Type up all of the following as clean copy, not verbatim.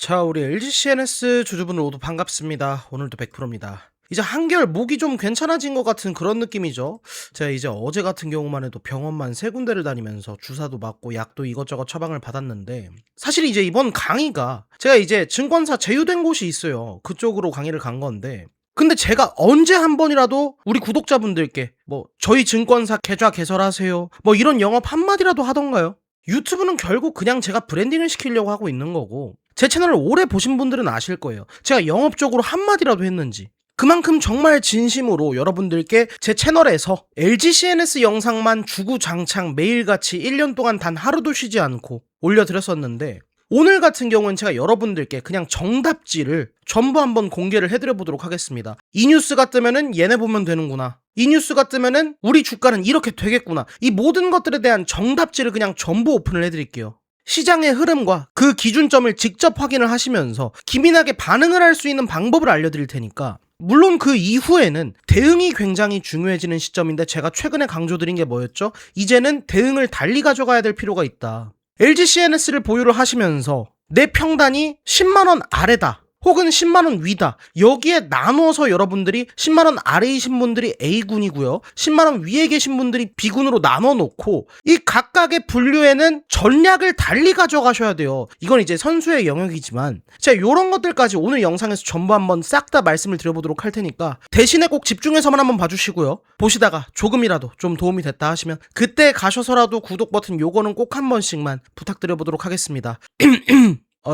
자, 우리 LG CNS 주주분들 모두 반갑습니다. 오늘도 100%입니다. 이제 한결 목이 좀 괜찮아진 것 같은 그런 느낌이죠. 제가 이제 어제 같은 경우만 해도 병원만 3군데를 다니면서 주사도 맞고 약도 이것저것 처방을 받았는데, 사실 이제 이번 강의가 제가 이제 증권사 제휴된 곳이 있어요. 그쪽으로 강의를 간 건데, 근데 제가 언제 한 번이라도 우리 구독자분들께 저희 증권사 계좌 개설하세요 이런 영업 한마디라도 하던가요? 유튜브는 결국 그냥 제가 브랜딩을 시키려고 하고 있는 거고, 제 채널을 오래 보신 분들은 아실 거예요. 제가 영업적으로 한마디라도 했는지. 그만큼 정말 진심으로 여러분들께 제 채널에서 LG CNS 영상만 주구장창 매일같이 1년 동안 단 하루도 쉬지 않고 올려드렸었는데, 오늘 같은 경우는 제가 여러분들께 그냥 정답지를 전부 한번 공개를 해드려보도록 하겠습니다. 이 뉴스가 뜨면은 얘네 보면 되는구나, 이 뉴스가 뜨면은 우리 주가는 이렇게 되겠구나, 이 모든 것들에 대한 정답지를 그냥 전부 오픈을 해드릴게요. 시장의 흐름과 그 기준점을 직접 확인을 하시면서 기민하게 반응을 할 수 있는 방법을 알려드릴 테니까, 물론 그 이후에는 대응이 굉장히 중요해지는 시점인데, 제가 최근에 강조드린 게 뭐였죠? 이제는 대응을 달리 가져가야 될 필요가 있다. LG CNS를 보유를 하시면서 내 평단이 10만원 아래다, 혹은 10만원 위다, 여기에 나눠서 여러분들이 10만원 아래이신 분들이 A군이고요, 10만원 위에 계신 분들이 B군으로 나눠 놓고 이 각각의 분류에는 전략을 달리 가져가셔야 돼요. 이건 이제 선수의 영역이지만 제가 이런 것들까지 오늘 영상에서 전부 한번 싹 다 말씀을 드려보도록 할 테니까, 대신에 꼭 집중해서만 한번 봐주시고요. 보시다가 조금이라도 좀 도움이 됐다 하시면 그때 가셔서라도 구독 버튼 요거는 꼭 한 번씩만 부탁드려보도록 하겠습니다.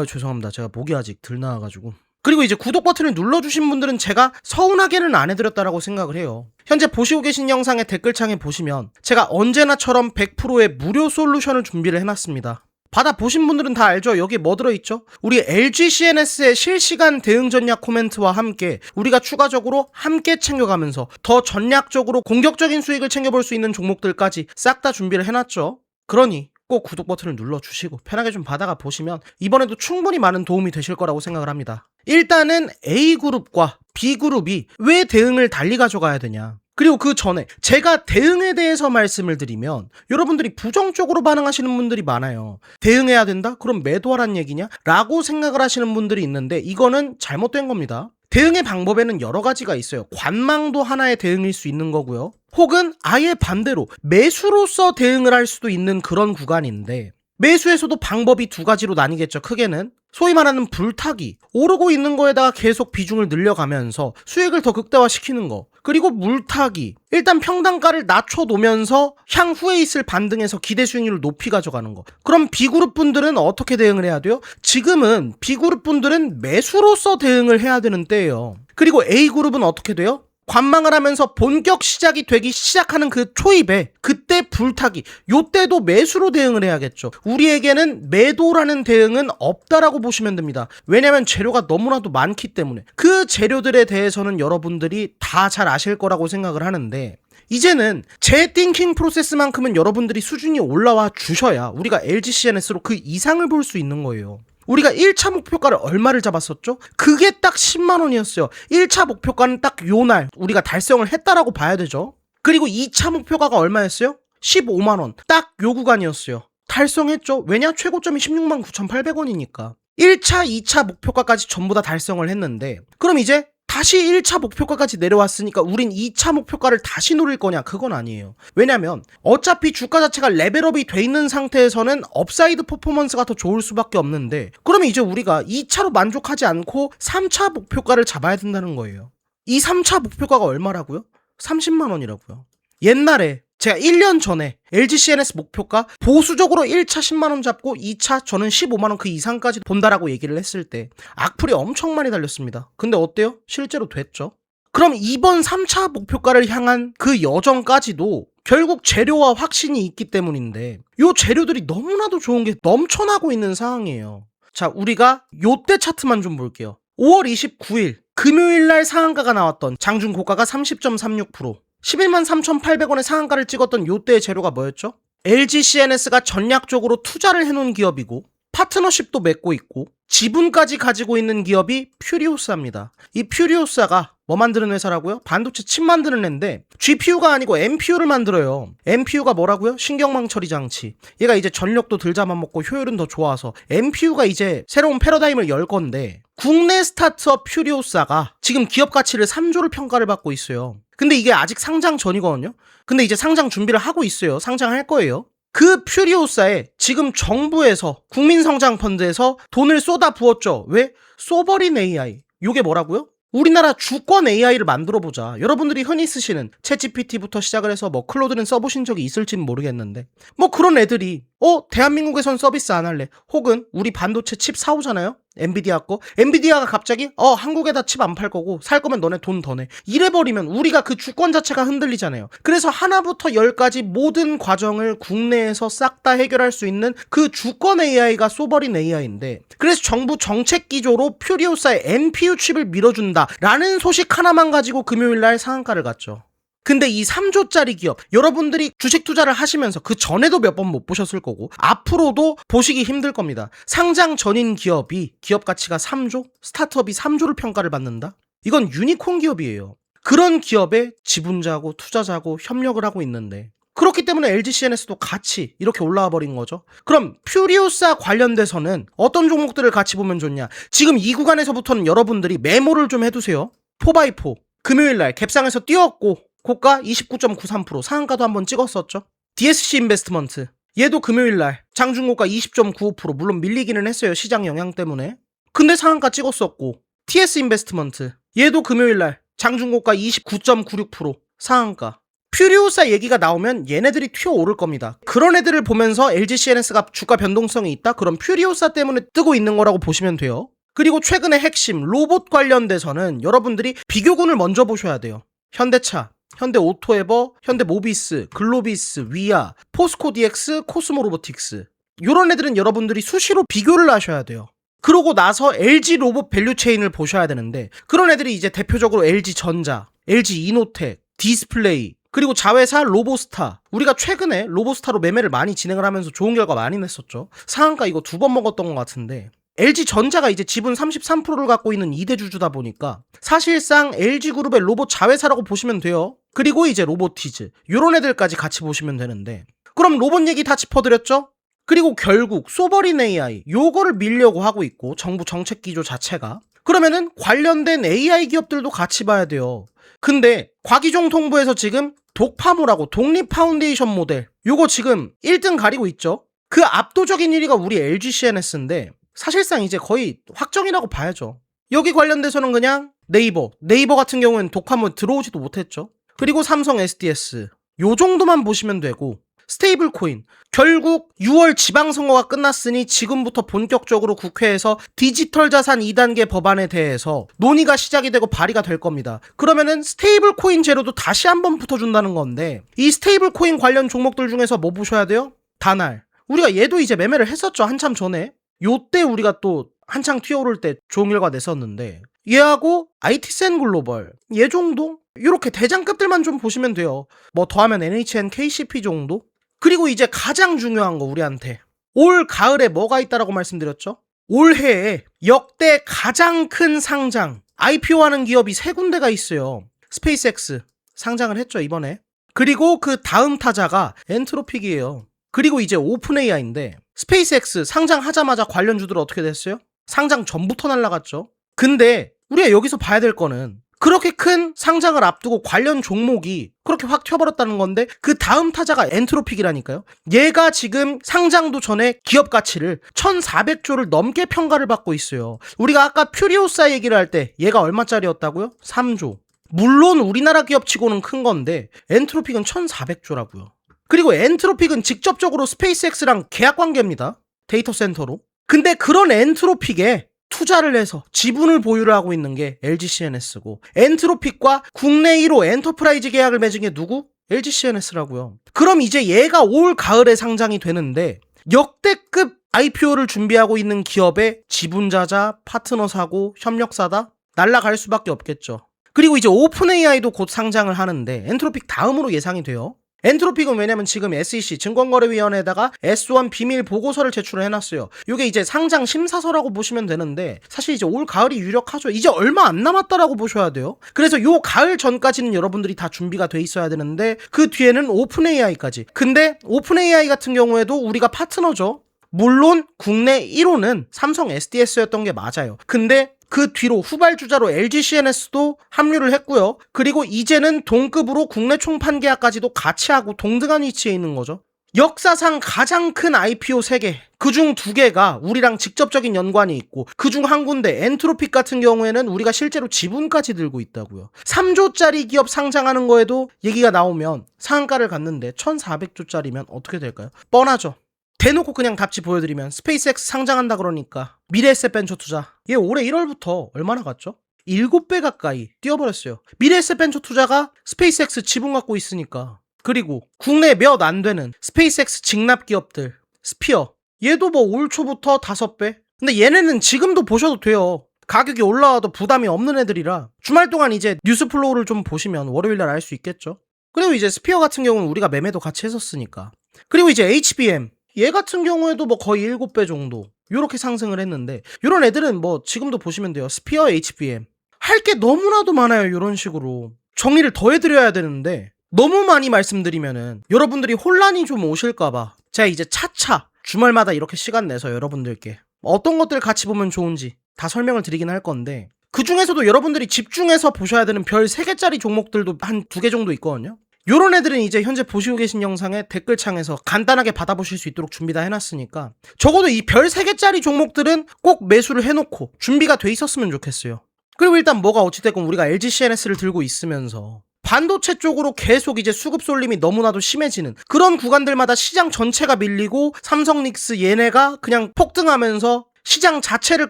죄송합니다. 제가 목이 아직 덜 나와가지고. 그리고 이제 구독 버튼을 눌러주신 분들은 제가 서운하게는 안 해드렸다라고 생각을 해요. 현재 보시고 계신 영상의 댓글창에 보시면 제가 언제나처럼 100%의 무료 솔루션을 준비를 해놨습니다. 받아보신 분들은 다 알죠? 여기 뭐 들어있죠? 우리 LG CNS의 실시간 대응 전략 코멘트와 함께 우리가 추가적으로 함께 챙겨가면서 더 전략적으로 공격적인 수익을 챙겨볼 수 있는 종목들까지 싹 다 준비를 해놨죠. 그러니 꼭 구독 버튼을 눌러주시고 편하게 좀 받아가 보시면 이번에도 충분히 많은 도움이 되실 거라고 생각을 합니다. 일단은 A그룹과 B그룹이 왜 대응을 달리 가져가야 되냐, 그리고 그 전에 제가 대응에 대해서 말씀을 드리면 여러분들이 부정적으로 반응하시는 분들이 많아요. 대응해야 된다? 그럼 매도하란 얘기냐? 라고 생각을 하시는 분들이 있는데, 이거는 잘못된 겁니다. 대응의 방법에는 여러 가지가 있어요. 관망도 하나의 대응일 수 있는 거고요, 혹은 아예 반대로 매수로서 대응을 할 수도 있는 그런 구간인데, 매수에서도 방법이 두 가지로 나뉘겠죠. 크게는 소위 말하는 불타기, 오르고 있는 거에다가 계속 비중을 늘려가면서 수익을 더 극대화시키는 거, 그리고 물타기, 일단 평단가를 낮춰놓으면서 향후에 있을 반등에서 기대 수익률을 높이 가져가는 거. 그럼 B그룹 분들은 어떻게 대응을 해야 돼요? 지금은 B그룹 분들은 매수로서 대응을 해야 되는 때예요. 그리고 A그룹은 어떻게 돼요? 관망을 하면서 본격 시작이 되기 시작하는 그 초입에 그때 불타기, 요때도 매수로 대응을 해야겠죠. 우리에게는 매도라는 대응은 없다라고 보시면 됩니다. 왜냐면 재료가 너무나도 많기 때문에. 그 재료들에 대해서는 여러분들이 다 잘 아실 거라고 생각을 하는데, 이제는 제 띵킹 프로세스만큼은 여러분들이 수준이 올라와 주셔야 우리가 LG CNS로 그 이상을 볼 수 있는 거예요. 우리가 1차 목표가를 얼마를 잡았었죠? 그게 딱 10만원이었어요. 1차 목표가는 딱 요날 우리가 달성을 했다라고 봐야 되죠. 그리고 2차 목표가가 얼마였어요? 15만원. 딱 요 구간이었어요. 달성했죠. 왜냐? 최고점이 16만 9,800원이니까. 1차, 2차 목표가까지 전부 다 달성을 했는데, 그럼 이제 다시 1차 목표가까지 내려왔으니까 우린 2차 목표가를 다시 노릴 거냐? 그건 아니에요. 왜냐면 어차피 주가 자체가 레벨업이 돼 있는 상태에서는 업사이드 퍼포먼스가 더 좋을 수밖에 없는데, 그러면 이제 우리가 2차로 만족하지 않고 3차 목표가를 잡아야 된다는 거예요. 이 3차 목표가가 얼마라고요? 30만 원이라고요. 옛날에 제가 1년 전에 LG CNS 목표가 보수적으로 1차 10만원 잡고 2차 저는 15만원 그 이상까지 본다라고 얘기를 했을 때 악플이 엄청 많이 달렸습니다. 근데 어때요? 실제로 됐죠. 그럼 이번 3차 목표가를 향한 그 여정까지도 결국 재료와 확신이 있기 때문인데, 요 재료들이 너무나도 좋은 게 넘쳐나고 있는 상황이에요. 자, 우리가 요때 차트만 좀 볼게요. 5월 29일 금요일날 상한가가 나왔던 장중 고가가 30.36%, 11만 3,800원의 상한가를 찍었던 요때의 재료가 뭐였죠? LG CNS가 전략적으로 투자를 해놓은 기업이고, 파트너십도 맺고 있고 지분까지 가지고 있는 기업이 퓨리오사입니다. 이 퓨리오사가 뭐 만드는 회사라고요? 반도체 칩 만드는 애인데 GPU가 아니고 NPU를 만들어요. NPU가 뭐라고요? 신경망 처리 장치. 얘가 이제 전력도 덜 잡아먹고 효율은 더 좋아서 NPU가 이제 새로운 패러다임을 열 건데 국내 스타트업 퓨리오사가 지금 기업 가치를 3조를 평가를 받고 있어요. 근데 이게 아직 상장 전이거든요. 근데 이제 상장 준비를 하고 있어요. 상장할 거예요. 그 퓨리오사에 지금 정부에서 국민성장펀드에서 돈을 쏟아 부었죠. 왜? 소버린 AI. 요게 뭐라고요? 우리나라 주권 AI를 만들어보자. 여러분들이 흔히 쓰시는 챗GPT부터 시작을 해서 뭐 클로드는 써보신 적이 있을지는 모르겠는데 뭐 그런 애들이 대한민국에선 서비스 안 할래. 혹은 우리 반도체 칩 사오잖아요. 엔비디아 거. 엔비디아가 갑자기 한국에다 칩 안 팔 거고 살 거면 너네 돈 더 내. 이래버리면 우리가 그 주권 자체가 흔들리잖아요. 그래서 하나부터 열까지 모든 과정을 국내에서 싹 다 해결할 수 있는 그 주권 AI가 소버린 AI인데 그래서 정부 정책 기조로 퓨리오사의 NPU 칩을 밀어준다라는 소식 하나만 가지고 금요일날 상한가를 갔죠. 근데 이 3조짜리 기업, 여러분들이 주식 투자를 하시면서 그 전에도 몇 번 못 보셨을 거고 앞으로도 보시기 힘들 겁니다. 상장 전인 기업이 기업 가치가 3조, 스타트업이 3조를 평가를 받는다? 이건 유니콘 기업이에요. 그런 기업에 지분자고 투자자고 협력을 하고 있는데 그렇기 때문에 LGCNS도 같이 이렇게 올라와 버린 거죠. 그럼 퓨리오사 관련돼서는 어떤 종목들을 같이 보면 좋냐? 지금 이 구간에서부터는 여러분들이 메모를 좀 해두세요. 4x4 금요일날 갭상에서 뛰었고 고가 29.93%, 상한가도 한번 찍었었죠. DSC 인베스트먼트, 얘도 금요일날 장중고가 20.95%, 물론 밀리기는 했어요. 시장 영향 때문에. 근데 상한가 찍었었고, TS 인베스트먼트, 얘도 금요일날 장중고가 29.96%, 상한가. 퓨리오사 얘기가 나오면 얘네들이 튀어오를 겁니다. 그런 애들을 보면서 LGCNS가 주가 변동성이 있다? 그럼 퓨리오사 때문에 뜨고 있는 거라고 보시면 돼요. 그리고 최근에 핵심 로봇 관련돼서는 여러분들이 비교군을 먼저 보셔야 돼요. 현대차, 현대오토에버, 현대모비스, 글로비스, 위아, 포스코 DX, 코스모 로보틱스. 요런 애들은 여러분들이 수시로 비교를 하셔야 돼요. 그러고 나서 LG 로봇 밸류체인을 보셔야 되는데 그런 애들이 이제 대표적으로 LG전자, LG이노텍, 디스플레이, 그리고 자회사 로보스타. 우리가 최근에 로보스타로 매매를 많이 진행을 하면서 좋은 결과 많이 냈었죠. 상한가 이거 2번 먹었던 것 같은데 LG전자가 이제 지분 33%를 갖고 있는 2대 주주다 보니까 사실상 LG그룹의 로봇 자회사라고 보시면 돼요. 그리고 이제 로보티즈 요런 애들까지 같이 보시면 되는데 그럼 로봇 얘기 다 짚어드렸죠? 그리고 결국 소버린 AI 요거를 밀려고 하고 있고 정부 정책 기조 자체가 그러면은 관련된 AI 기업들도 같이 봐야 돼요. 근데 과기종 통부에서 지금 독파모라고 독립 파운데이션 모델 요거 지금 1등 가리고 있죠. 그 압도적인 1위가 우리 LGCNS인데 사실상 이제 거의 확정이라고 봐야죠. 여기 관련돼서는 그냥 네이버 같은 경우는 독파모 들어오지도 못했죠. 그리고 삼성 SDS 요 정도만 보시면 되고 스테이블 코인 결국 6월 지방선거가 끝났으니 지금부터 본격적으로 국회에서 디지털 자산 2단계 법안에 대해서 논의가 시작이 되고 발의가 될 겁니다. 그러면은 스테이블 코인 제로도 다시 한번 붙어준다는 건데 이 스테이블 코인 관련 종목들 중에서 뭐 보셔야 돼요? 다날 우리가 얘도 이제 매매를 했었죠. 한참 전에. 요때 우리가 또 한창 튀어오를 때 좋은 결과 냈었는데 얘하고 IT센 글로벌 얘 정도? 이렇게 대장급들만 좀 보시면 돼요. 뭐 더하면 NHN, KCP 정도? 그리고 이제 가장 중요한 거 우리한테 올 가을에 뭐가 있다라고 말씀드렸죠? 올해에 역대 가장 큰 상장 IPO하는 기업이 3군데가 있어요. 스페이스X 상장을 했죠 이번에. 그리고 그 다음 타자가 엔트로픽이에요. 그리고 이제 오픈 AI인데 스페이스X 상장하자마자 관련주들 어떻게 됐어요? 상장 전부터 날라갔죠. 근데 우리가 여기서 봐야 될 거는 그렇게 큰 상장을 앞두고 관련 종목이 그렇게 확 튀어버렸다는 건데 그 다음 타자가 엔트로픽이라니까요. 얘가 지금 상장도 전에 기업 가치를 1400조를 넘게 평가를 받고 있어요. 우리가 아까 퓨리오사 얘기를 할 때 얘가 얼마짜리였다고요? 3조. 물론 우리나라 기업치고는 큰 건데 엔트로픽은 1400조라고요. 그리고 엔트로픽은 직접적으로 스페이스X랑 계약 관계입니다. 데이터 센터로. 근데 그런 엔트로픽에 투자를 해서 지분을 보유를 하고 있는 게 LGCNS고 엔트로픽과 국내 1호 엔터프라이즈 계약을 맺은 게 누구? LGCNS라고요. 그럼 이제 얘가 올 가을에 상장이 되는데 역대급 IPO를 준비하고 있는 기업의 지분자자, 파트너사고, 협력사다? 날라갈 수밖에 없겠죠. 그리고 이제 오픈 AI도 곧 상장을 하는데 엔트로픽 다음으로 예상이 돼요. 엔트로픽은 왜냐면 지금 SEC 증권거래위원회에다가 S1 비밀 보고서를 제출을 해놨어요. 이게 이제 상장 심사서라고 보시면 되는데 사실 이제 올 가을이 유력하죠. 이제 얼마 안 남았다라고 보셔야 돼요. 그래서 요 가을 전까지는 여러분들이 다 준비가 돼 있어야 되는데 그 뒤에는 오픈 AI까지. 근데 오픈 AI 같은 경우에도 우리가 파트너죠. 물론 국내 1호는 삼성 SDS였던 게 맞아요. 근데 그 뒤로 후발주자로 LG CNS도 합류를 했고요. 그리고 이제는 동급으로 국내 총판 계약까지도 같이 하고 동등한 위치에 있는 거죠. 역사상 가장 큰 IPO 3개, 그중 2개가 우리랑 직접적인 연관이 있고 그중 한 군데 엔트로픽 같은 경우에는 우리가 실제로 지분까지 들고 있다고요. 3조짜리 기업 상장하는 거에도 얘기가 나오면 상한가를 갔는데 1400조짜리면 어떻게 될까요? 뻔하죠. 대놓고 그냥 답지 보여드리면 스페이스X 상장한다 그러니까 미래에셋 벤처 투자 얘 올해 1월부터 얼마나 갔죠? 7배 가까이 뛰어버렸어요. 미래에셋 벤처 투자가 스페이스X 지분 갖고 있으니까. 그리고 국내 몇 안 되는 스페이스X 직납 기업들 스피어 얘도 뭐 올 초부터 5배. 근데 얘네는 지금도 보셔도 돼요. 가격이 올라와도 부담이 없는 애들이라 주말 동안 이제 뉴스 플로우를 좀 보시면 월요일날 알 수 있겠죠. 그리고 이제 스피어 같은 경우는 우리가 매매도 같이 했었으니까. 그리고 이제 HBM 얘 같은 경우에도 뭐 거의 7배 정도 요렇게 상승을 했는데 요런 애들은 뭐 지금도 보시면 돼요. 스피어 HBM 할 게 너무나도 많아요. 요런 식으로 정리를 더 해드려야 되는데 너무 많이 말씀드리면은 여러분들이 혼란이 좀 오실까봐 제가 이제 차차 주말마다 이렇게 시간 내서 여러분들께 어떤 것들 같이 보면 좋은지 다 설명을 드리긴 할 건데 그 중에서도 여러분들이 집중해서 보셔야 되는 별 3개짜리 종목들도 한 2개 정도 있거든요. 요런 애들은 이제 현재 보시고 계신 영상에 댓글창에서 간단하게 받아보실 수 있도록 준비 다 해놨으니까 적어도 이 별 3개짜리 종목들은 꼭 매수를 해놓고 준비가 돼 있었으면 좋겠어요. 그리고 일단 뭐가 어찌됐건 우리가 LG CNS를 들고 있으면서 반도체 쪽으로 계속 이제 수급 쏠림이 너무나도 심해지는 그런 구간들마다 시장 전체가 밀리고 삼성닉스 얘네가 그냥 폭등하면서 시장 자체를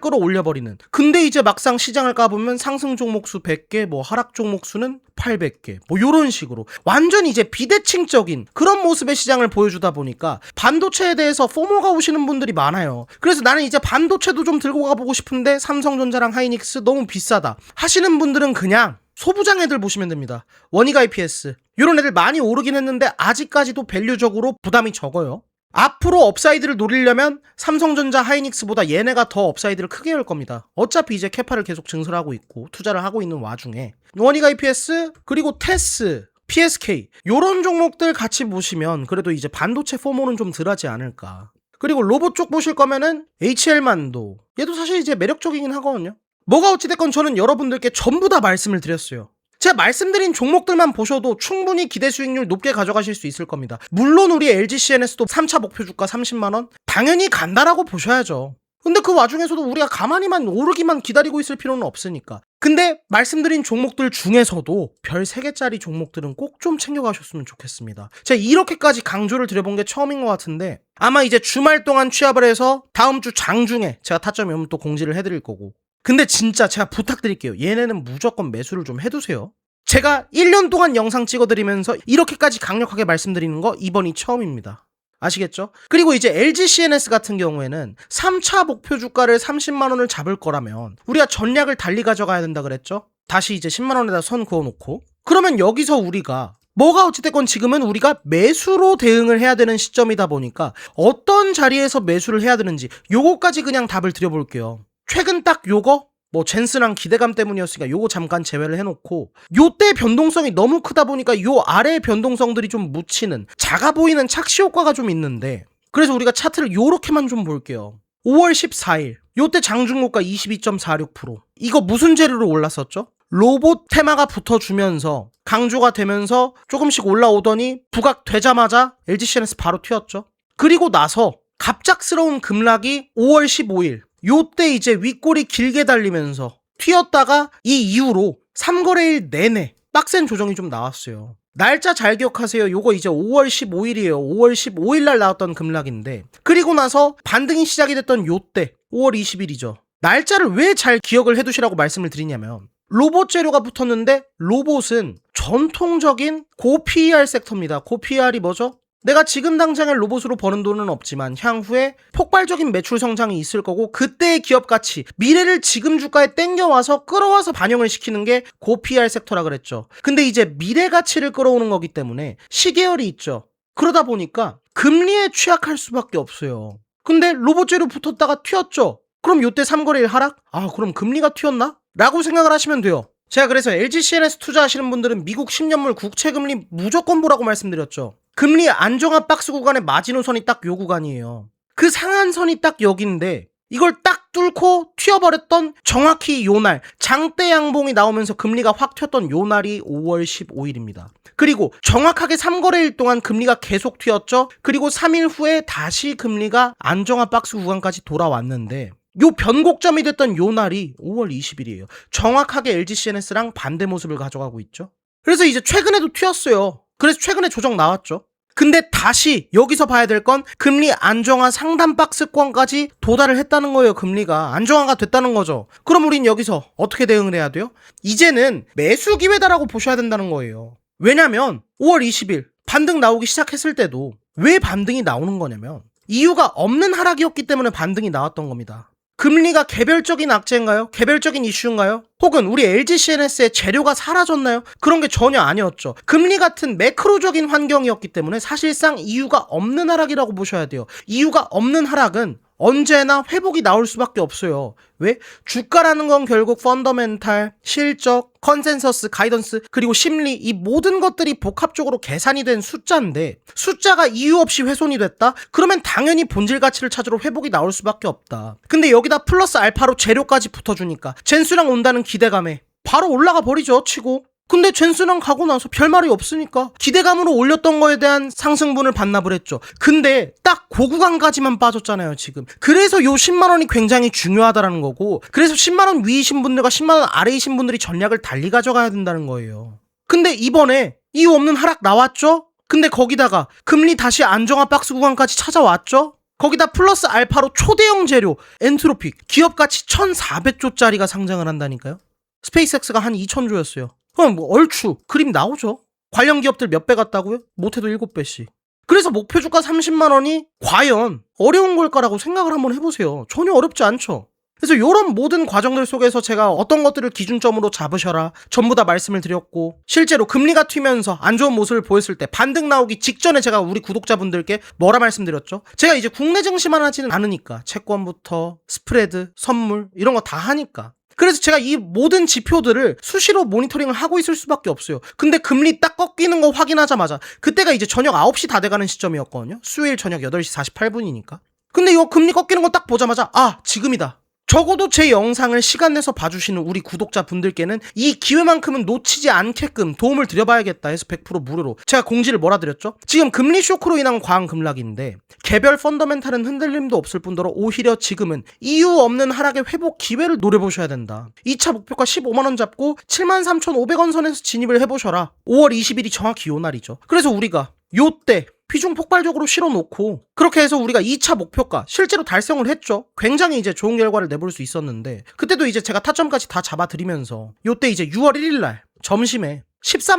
끌어올려버리는. 근데 이제 막상 시장을 까보면 상승 종목수 100개, 뭐 하락 종목수는 800개, 뭐 요런 식으로 완전 이제 비대칭적인 그런 모습의 시장을 보여주다 보니까 반도체에 대해서 포모가 오시는 분들이 많아요. 그래서 나는 이제 반도체도 좀 들고 가보고 싶은데 삼성전자랑 하이닉스 너무 비싸다 하시는 분들은 그냥 소부장 애들 보시면 됩니다. 원익 IPS 이런 애들 많이 오르긴 했는데 아직까지도 밸류적으로 부담이 적어요. 앞으로 업사이드를 노리려면 삼성전자 하이닉스보다 얘네가 더 업사이드를 크게 열 겁니다. 어차피 이제 캐파를 계속 증설하고 있고 투자를 하고 있는 와중에 원익 IPS 그리고 테스 PSK 요런 종목들 같이 보시면 그래도 이제 반도체 포모는 좀 덜하지 않을까. 그리고 로봇 쪽 보실 거면은 HL만도 얘도 사실 이제 매력적이긴 하거든요. 뭐가 어찌됐건 저는 여러분들께 전부 다 말씀을 드렸어요. 제가 말씀드린 종목들만 보셔도 충분히 기대 수익률 높게 가져가실 수 있을 겁니다. 물론 우리 LG CNS도 3차 목표 주가 30만원? 당연히 간다라고 보셔야죠. 근데 그 와중에서도 우리가 가만히만 오르기만 기다리고 있을 필요는 없으니까. 근데 말씀드린 종목들 중에서도 별 3개짜리 종목들은 꼭 좀 챙겨가셨으면 좋겠습니다. 제가 이렇게까지 강조를 드려본 게 처음인 것 같은데 아마 이제 주말 동안 취합을 해서 다음 주 장중에 제가 타점이 오면 또 공지를 해드릴 거고. 근데 진짜 제가 부탁드릴게요. 얘네는 무조건 매수를 좀 해두세요. 제가 1년 동안 영상 찍어드리면서 이렇게까지 강력하게 말씀드리는 거 이번이 처음입니다. 아시겠죠? 그리고 이제 LG CNS 같은 경우에는 3차 목표 주가를 30만원을 잡을 거라면 우리가 전략을 달리 가져가야 된다 그랬죠? 다시 이제 10만원에다 선 그어놓고 그러면 여기서 우리가 뭐가 어찌됐건 지금은 우리가 매수로 대응을 해야 되는 시점이다 보니까 어떤 자리에서 매수를 해야 되는지 요거까지 그냥 답을 드려볼게요. 최근 딱 요거 뭐 젠스랑 기대감 때문이었으니까 요거 잠깐 제외를 해놓고 요때 변동성이 너무 크다 보니까 요 아래 변동성들이 좀 묻히는 작아 보이는 착시 효과가 좀 있는데 그래서 우리가 차트를 요렇게만 좀 볼게요. 5월 14일 요때 장중고가 22.46% 이거 무슨 재료로 올랐었죠? 로봇 테마가 붙어주면서 강조가 되면서 조금씩 올라오더니 부각되자마자 LG CNS 바로 튀었죠. 그리고 나서 갑작스러운 급락이 5월 15일 요때 이제 윗골이 길게 달리면서 튀었다가 이 이후로 3거래일 내내 빡센 조정이 좀 나왔어요. 날짜 잘 기억하세요. 요거 이제 5월 15일이에요. 5월 15일 날 나왔던 급락인데 그리고 나서 반등이 시작이 됐던 요때 5월 20일이죠. 날짜를 왜 잘 기억을 해두시라고 말씀을 드리냐면 로봇 재료가 붙었는데 로봇은 전통적인 고 PER 섹터입니다. 고 PER이 뭐죠? 내가 지금 당장의 로봇으로 버는 돈은 없지만 향후에 폭발적인 매출 성장이 있을 거고 그때의 기업 가치, 미래를 지금 주가에 땡겨와서 끌어와서 반영을 시키는 게 고 PR 섹터라 그랬죠. 근데 이제 미래 가치를 끌어오는 거기 때문에 시계열이 있죠. 그러다 보니까 금리에 취약할 수밖에 없어요. 근데 로봇재료 붙었다가 튀었죠. 그럼 요때 3거래일 하락? 아, 그럼 금리가 튀었나? 라고 생각을 하시면 돼요. 제가 그래서 LG CNS 투자하시는 분들은 미국 10년물 국채금리 무조건 보라고 말씀드렸죠. 금리 안정화 박스 구간의 마지노선이 딱 요 구간이에요. 그 상한선이 딱 여기인데 이걸 딱 뚫고 튀어버렸던 정확히 요날 장대 양봉이 나오면서 금리가 확 튀었던 요날이 5월 15일입니다. 그리고 정확하게 3거래일 동안 금리가 계속 튀었죠. 그리고 3일 후에 다시 금리가 안정화 박스 구간까지 돌아왔는데 요 변곡점이 됐던 요 날이 5월 20일이에요. 정확하게 LG CNS랑 반대 모습을 가져가고 있죠. 그래서 이제 최근에도 튀었어요. 그래서 최근에 조정 나왔죠. 근데 다시 여기서 봐야 될 건 금리 안정화 상단 박스권까지 도달을 했다는 거예요. 금리가 안정화가 됐다는 거죠. 그럼 우린 여기서 어떻게 대응을 해야 돼요? 이제는 매수 기회다라고 보셔야 된다는 거예요. 왜냐면 5월 20일 반등 나오기 시작했을 때도 왜 반등이 나오는 거냐면 이유가 없는 하락이었기 때문에 반등이 나왔던 겁니다. 금리가 개별적인 악재인가요? 개별적인 이슈인가요? 혹은 우리 LG CNS의 재료가 사라졌나요? 그런 게 전혀 아니었죠. 금리 같은 매크로적인 환경이었기 때문에 사실상 이유가 없는 하락이라고 보셔야 돼요. 이유가 없는 하락은 언제나 회복이 나올 수밖에 없어요. 왜? 주가라는 건 결국 펀더멘탈, 실적, 컨센서스, 가이던스, 그리고 심리 이 모든 것들이 복합적으로 계산이 된 숫자인데 숫자가 이유 없이 훼손이 됐다? 그러면 당연히 본질 가치를 찾으러 회복이 나올 수밖에 없다. 근데 여기다 플러스 알파로 재료까지 붙어주니까 젠수랑 온다는 기대감에 바로 올라가 버리죠, 치고. 근데 젠스랑 가고 나서 별말이 없으니까 기대감으로 올렸던 거에 대한 상승분을 반납을 했죠. 근데 딱 그 구간까지만 빠졌잖아요, 지금. 그래서 요 10만원이 굉장히 중요하다라는 거고, 그래서 10만원 위이신 분들과 10만원 아래이신 분들이 전략을 달리 가져가야 된다는 거예요. 근데 이번에 이유 없는 하락 나왔죠? 근데 거기다가 금리 다시 안정화 박스 구간까지 찾아왔죠? 거기다 플러스 알파로 초대형 재료, 엔트로픽, 기업 가치 1400조짜리가 상장을 한다니까요? 스페이스X가 한 2000조였어요. 그럼 뭐 얼추 그림 나오죠. 관련 기업들 몇 배 같다고요? 못해도 7배씩. 그래서 목표 주가 30만원이 과연 어려운 걸까라고 생각을 한번 해보세요. 전혀 어렵지 않죠. 그래서 이런 모든 과정들 속에서 제가 어떤 것들을 기준점으로 잡으셔라 전부 다 말씀을 드렸고, 실제로 금리가 튀면서 안 좋은 모습을 보였을 때 반등 나오기 직전에 제가 우리 구독자분들께 뭐라 말씀드렸죠? 제가 이제 국내 증시만 하지는 않으니까 채권부터 스프레드, 선물 이런 거 다 하니까, 그래서 제가 이 모든 지표들을 수시로 모니터링을 하고 있을 수밖에 없어요. 근데 금리 딱 꺾이는 거 확인하자마자 그때가 이제 저녁 9시 다 돼가는 시점이었거든요. 수요일 저녁 8시 48분이니까. 근데 이거 금리 꺾이는 거 딱 보자마자 아, 지금이다. 적어도 제 영상을 시간 내서 봐주시는 우리 구독자분들께는 이 기회만큼은 놓치지 않게끔 도움을 드려봐야겠다 해서 100% 무료로 제가 공지를 뭐라 드렸죠? 지금 금리 쇼크로 인한 과잉급락인데 개별 펀더멘탈은 흔들림도 없을 뿐더러 오히려 지금은 이유 없는 하락의 회복 기회를 노려보셔야 된다. 2차 목표가 15만원 잡고 73,500원 선에서 진입을 해보셔라. 5월 20일이 정확히 요 날이죠. 그래서 우리가 요때 비중 폭발적으로 실어놓고 그렇게 해서 우리가 2차 목표가 실제로 달성을 했죠. 굉장히 이제 좋은 결과를 내볼 수 있었는데 그때도 이제 제가 타점까지 다 잡아드리면서 요때 이제 6월 1일날 점심에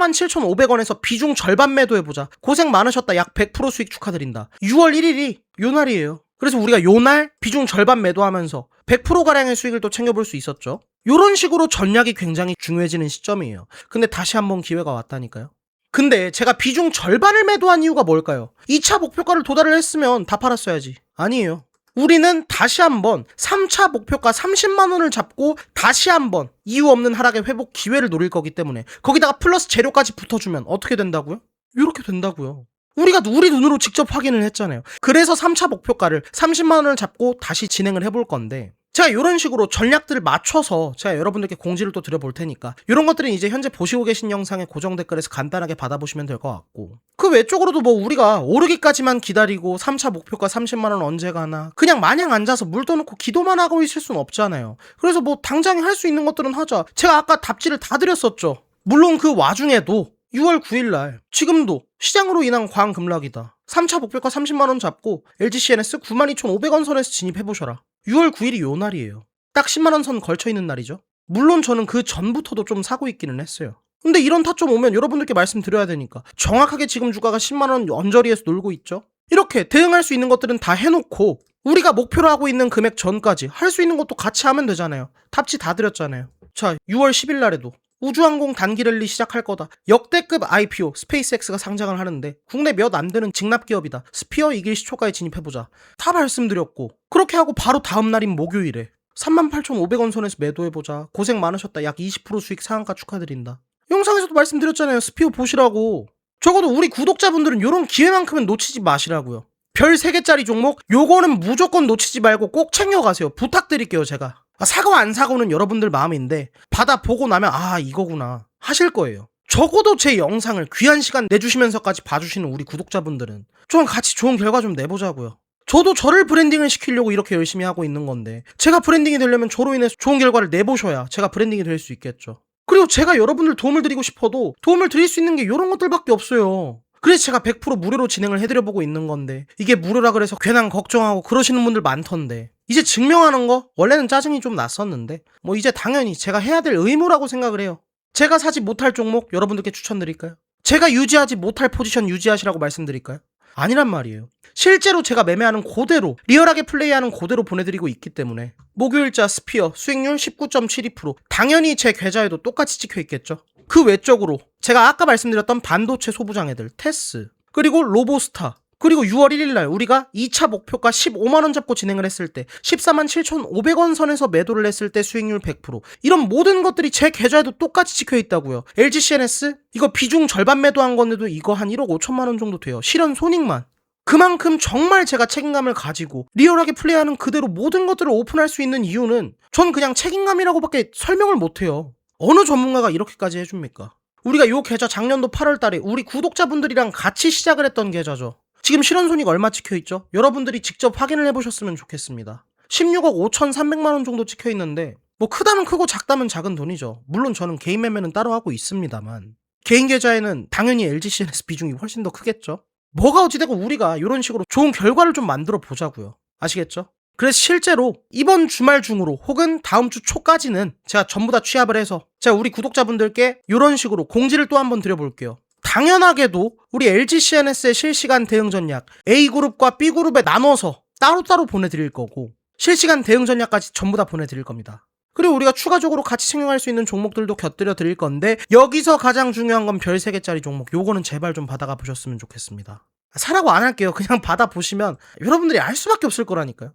147,500원에서 비중 절반 매도해보자. 고생 많으셨다. 약 100% 수익 축하드린다. 6월 1일이 요 날이에요. 그래서 우리가 요 날 비중 절반 매도하면서 100%가량의 수익을 또 챙겨볼 수 있었죠. 요런 식으로 전략이 굉장히 중요해지는 시점이에요. 근데 다시 한번 기회가 왔다니까요. 근데 제가 비중 절반을 매도한 이유가 뭘까요? 2차 목표가를 도달을 했으면 다 팔았어야지. 아니에요. 우리는 다시 한번 3차 목표가 30만원을 잡고 다시 한번 이유 없는 하락의 회복 기회를 노릴 거기 때문에 거기다가 플러스 재료까지 붙어주면 어떻게 된다고요? 이렇게 된다고요. 우리가 우리 눈으로 직접 확인을 했잖아요. 그래서 3차 목표가를 30만원을 잡고 다시 진행을 해볼 건데, 제가 이런 식으로 전략들을 맞춰서 제가 여러분들께 공지를 또 드려볼 테니까 이런 것들은 이제 현재 보시고 계신 영상의 고정 댓글에서 간단하게 받아보시면 될 것 같고, 그 외적으로도 뭐 우리가 오르기까지만 기다리고 3차 목표가 30만원 언제 가나 그냥 마냥 앉아서 물 떠놓고 기도만 하고 있을 순 없잖아요. 그래서 뭐 당장에 할 수 있는 것들은 하자. 제가 아까 답지를 다 드렸었죠. 물론 그 와중에도 6월 9일날 지금도 시장으로 인한 과잉급락이다. 3차 목표가 30만원 잡고 LG CNS 92,500원 선에서 진입해보셔라. 6월 9일이 요 날이에요. 딱 10만원 선 걸쳐있는 날이죠. 물론 저는 그 전부터도 좀 사고 있기는 했어요. 근데 이런 타점 오면 여러분들께 말씀드려야 되니까 정확하게 지금 주가가 10만원 언저리에서 놀고 있죠. 이렇게 대응할 수 있는 것들은 다 해놓고 우리가 목표로 하고 있는 금액 전까지 할 수 있는 것도 같이 하면 되잖아요. 탑지 다 드렸잖아요. 자, 6월 10일 날에도 우주항공 단기 랠리 시작할 거다. 역대급 IPO 스페이스X가 상장을 하는데 국내 몇 안 되는 직납기업이다. 스피어 이길 시초가에 진입해보자. 다 말씀드렸고 그렇게 하고 바로 다음 날인 목요일에 38,500원 선에서 매도해보자. 고생 많으셨다. 약 20% 수익 상한가 축하드린다. 영상에서도 말씀드렸잖아요. 스피어 보시라고. 적어도 우리 구독자분들은 이런 기회만큼은 놓치지 마시라고요. 별 3개짜리 종목 요거는 무조건 놓치지 말고 꼭 챙겨가세요. 부탁드릴게요. 제가 사고 안 사고는 여러분들 마음인데 받아보고 나면 이거구나 하실 거예요. 적어도 제 영상을 귀한 시간 내주시면서까지 봐주시는 우리 구독자분들은 좀 같이 좋은 결과 좀 내보자고요. 저도 저를 브랜딩을 시키려고 이렇게 열심히 하고 있는 건데 제가 브랜딩이 되려면 저로 인해서 좋은 결과를 내보셔야 제가 브랜딩이 될 수 있겠죠. 그리고 제가 여러분들 도움을 드리고 싶어도 도움을 드릴 수 있는 게 이런 것들밖에 없어요. 그래서 제가 100% 무료로 진행을 해드려보고 있는 건데 이게 무료라 그래서 괜한 걱정하고 그러시는 분들 많던데 이제 증명하는 거 원래는 짜증이 좀 났었는데 뭐 이제 당연히 제가 해야 될 의무라고 생각을 해요. 제가 사지 못할 종목 여러분들께 추천드릴까요? 제가 유지하지 못할 포지션 유지하시라고 말씀드릴까요? 아니란 말이에요. 실제로 제가 매매하는 그대로 리얼하게 플레이하는 그대로 보내드리고 있기 때문에 목요일자 스피어 수익률 19.72% 당연히 제 계좌에도 똑같이 찍혀있겠죠. 그 외적으로 제가 아까 말씀드렸던 반도체 소부장애들 테스 그리고 로보스타 그리고 6월 1일날 우리가 2차 목표가 15만원 잡고 진행을 했을 때 147,500원 선에서 매도를 했을 때 수익률 100% 이런 모든 것들이 제 계좌에도 똑같이 찍혀있다고요. LGCNS 이거 비중 절반 매도한 건데도 이거 한 1억 5천만원 정도 돼요. 실현 손익만. 그만큼 정말 제가 책임감을 가지고 리얼하게 플레이하는 그대로 모든 것들을 오픈할 수 있는 이유는 전 그냥 책임감이라고밖에 설명을 못해요. 어느 전문가가 이렇게까지 해줍니까? 우리가 요 계좌 작년도 8월 달에 우리 구독자분들이랑 같이 시작을 했던 계좌죠. 지금 실현손익 얼마 찍혀있죠? 여러분들이 직접 확인을 해보셨으면 좋겠습니다. 16억 5,300만원 정도 찍혀있는데 뭐 크다면 크고 작다면 작은 돈이죠. 물론 저는 개인 매매는 따로 하고 있습니다만 개인 계좌에는 당연히 LGCNS 비중이 훨씬 더 크겠죠. 뭐가 어찌되고 우리가 이런 식으로 좋은 결과를 좀 만들어 보자고요. 아시겠죠? 그래서 실제로 이번 주말 중으로 혹은 다음 주 초까지는 제가 전부 다 취합을 해서 제가 우리 구독자분들께 이런 식으로 공지를 또 한번 드려볼게요. 당연하게도 우리 LGCNS의 실시간 대응 전략 A그룹과 B그룹에 나눠서 따로따로 보내드릴 거고 실시간 대응 전략까지 전부 다 보내드릴 겁니다. 그리고 우리가 추가적으로 같이 챙겨갈 수 있는 종목들도 곁들여 드릴 건데 여기서 가장 중요한 건 별 3개짜리 종목 요거는 제발 좀 받아가 보셨으면 좋겠습니다. 사라고 안 할게요. 그냥 받아보시면 여러분들이 알 수밖에 없을 거라니까요.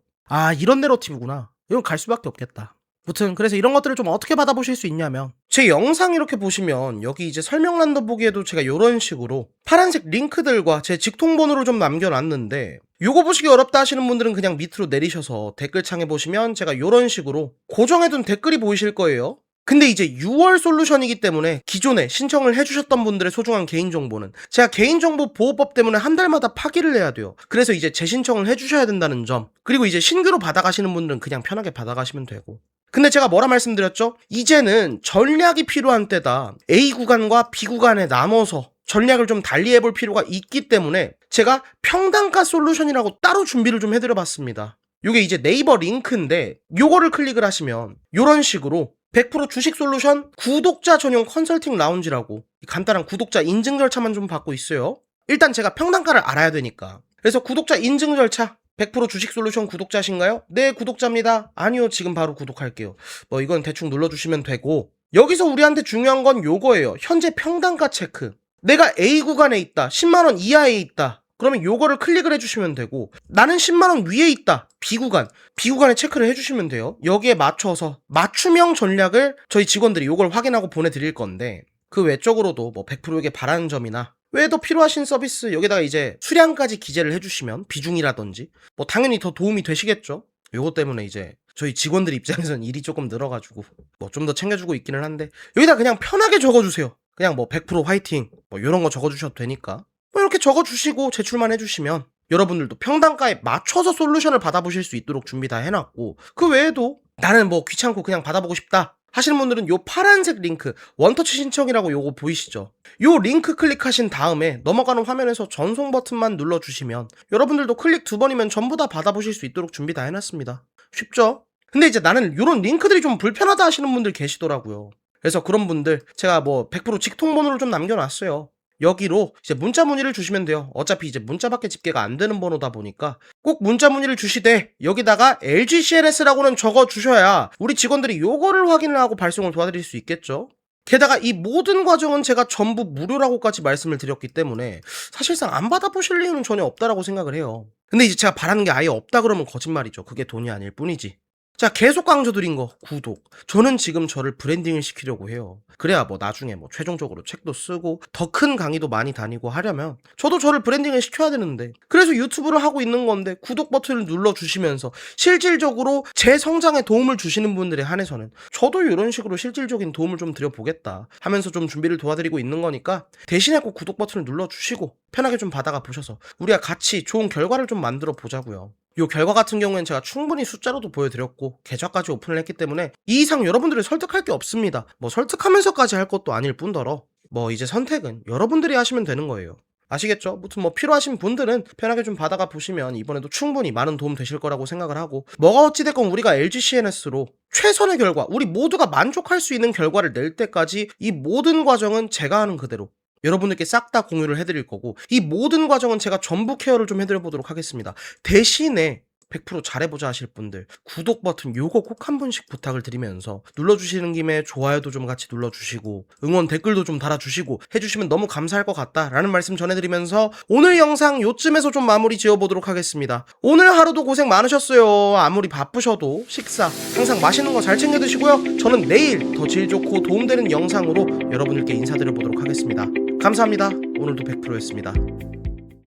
이런 내러티브구나. 이건 갈 수밖에 없겠다. 무튼 그래서 이런 것들을 좀 어떻게 받아보실 수 있냐면 제 영상 이렇게 보시면 여기 이제 설명란도 보기에도 제가 이런 식으로 파란색 링크들과 제 직통번호를 좀 남겨놨는데 요거 보시기 어렵다 하시는 분들은 그냥 밑으로 내리셔서 댓글창에 보시면 제가 이런 식으로 고정해둔 댓글이 보이실 거예요. 근데 이제 6월 솔루션이기 때문에 기존에 신청을 해주셨던 분들의 소중한 개인정보는 제가 개인정보 보호법 때문에 한 달마다 파기를 해야 돼요. 그래서 이제 재신청을 해주셔야 된다는 점 그리고 이제 신규로 받아가시는 분들은 그냥 편하게 받아가시면 되고 근데 제가 뭐라 말씀드렸죠? 이제는 전략이 필요한 때다. A 구간과 B 구간에 나눠서 전략을 좀 달리 해볼 필요가 있기 때문에 제가 평단가 솔루션이라고 따로 준비를 좀 해드려 봤습니다. 요게 이제 네이버 링크인데 요거를 클릭을 하시면 요런 식으로 100% 주식 솔루션 구독자 전용 컨설팅 라운지라고 간단한 구독자 인증 절차만 좀 받고 있어요. 일단 제가 평단가를 알아야 되니까. 그래서 구독자 인증 절차 100% 주식 솔루션 구독자신가요? 네, 구독자입니다. 아니요, 지금 바로 구독할게요. 뭐 이건 대충 눌러주시면 되고 여기서 우리한테 중요한 건 요거예요. 현재 평단가 체크. 내가 A 구간에 있다. 10만원 이하에 있다. 그러면 요거를 클릭을 해주시면 되고 나는 10만원 위에 있다. B 구간에 체크를 해주시면 돼요. 여기에 맞춰서 맞춤형 전략을 저희 직원들이 요걸 확인하고 보내드릴 건데 그 외적으로도 뭐 100%에게 바라는 점이나 왜 더 필요하신 서비스 여기다가 이제 수량까지 기재를 해주시면 비중이라든지 뭐 당연히 더 도움이 되시겠죠. 요것 때문에 이제 저희 직원들 입장에서는 일이 조금 늘어가지고 뭐 좀 더 챙겨주고 있기는 한데 여기다 그냥 편하게 적어주세요. 그냥 뭐 100% 화이팅 뭐 요런 거 적어주셔도 되니까 뭐 이렇게 적어주시고 제출만 해주시면 여러분들도 평단가에 맞춰서 솔루션을 받아보실 수 있도록 준비 다 해놨고 그 외에도 나는 뭐 귀찮고 그냥 받아보고 싶다 하시는 분들은 요 파란색 링크 원터치 신청이라고 요거 보이시죠? 요 링크 클릭하신 다음에 넘어가는 화면에서 전송 버튼만 눌러주시면 여러분들도 클릭 2번이면 전부 다 받아보실 수 있도록 준비 다 해놨습니다. 쉽죠? 근데 이제 나는 요런 링크들이 좀 불편하다 하시는 분들 계시더라고요. 그래서 그런 분들 제가 뭐 100% 직통번호를 좀 남겨놨어요. 여기로 이제 문자 문의를 주시면 돼요. 어차피 이제 문자밖에 집계가 안 되는 번호다 보니까 꼭 문자 문의를 주시되 여기다가 LGCNS라고는 적어 주셔야 우리 직원들이 요거를 확인을 하고 발송을 도와드릴 수 있겠죠. 게다가 이 모든 과정은 제가 전부 무료라고까지 말씀을 드렸기 때문에 사실상 안 받아보실 이유는 전혀 없다라고 생각을 해요. 근데 이제 제가 바라는 게 아예 없다 그러면 거짓말이죠. 그게 돈이 아닐 뿐이지. 자, 계속 강조드린 거, 구독. 저는 지금 저를 브랜딩을 시키려고 해요. 그래야 뭐 나중에 뭐 최종적으로 책도 쓰고 더 큰 강의도 많이 다니고 하려면 저도 저를 브랜딩을 시켜야 되는데, 그래서 유튜브를 하고 있는 건데 구독 버튼을 눌러주시면서 실질적으로 제 성장에 도움을 주시는 분들에 한해서는 저도 이런 식으로 실질적인 도움을 좀 드려보겠다 하면서 좀 준비를 도와드리고 있는 거니까 대신에 꼭 구독 버튼을 눌러주시고 편하게 좀 받아가 보셔서 우리가 같이 좋은 결과를 좀 만들어 보자고요. 요 결과 같은 경우에는 제가 충분히 숫자로도 보여드렸고 계좌까지 오픈을 했기 때문에 이 이상 여러분들을 설득할 게 없습니다. 뭐 설득하면서까지 할 것도 아닐 뿐더러 뭐 이제 선택은 여러분들이 하시면 되는 거예요. 아시겠죠? 무튼 뭐 필요하신 분들은 편하게 좀 받아가 보시면 이번에도 충분히 많은 도움 되실 거라고 생각을 하고, 뭐가 어찌됐건 우리가 LGCNS로 최선의 결과, 우리 모두가 만족할 수 있는 결과를 낼 때까지 이 모든 과정은 제가 하는 그대로 여러분들께 싹 다 공유를 해드릴 거고, 이 모든 과정은 제가 전부 케어를 좀 해드려 보도록 하겠습니다. 대신에 100% 잘해보자 하실 분들 구독 버튼 요거 꼭 한 번씩 부탁을 드리면서 눌러주시는 김에 좋아요도 좀 같이 눌러주시고 응원 댓글도 좀 달아주시고 해주시면 너무 감사할 것 같다라는 말씀 전해드리면서 오늘 영상 요쯤에서 좀 마무리 지어보도록 하겠습니다. 오늘 하루도 고생 많으셨어요. 아무리 바쁘셔도 식사 항상 맛있는 거 잘 챙겨 드시고요. 저는 내일 더 질 좋고 도움되는 영상으로 여러분들께 인사드려보도록 하겠습니다. 감사합니다. 오늘도 100%였습니다.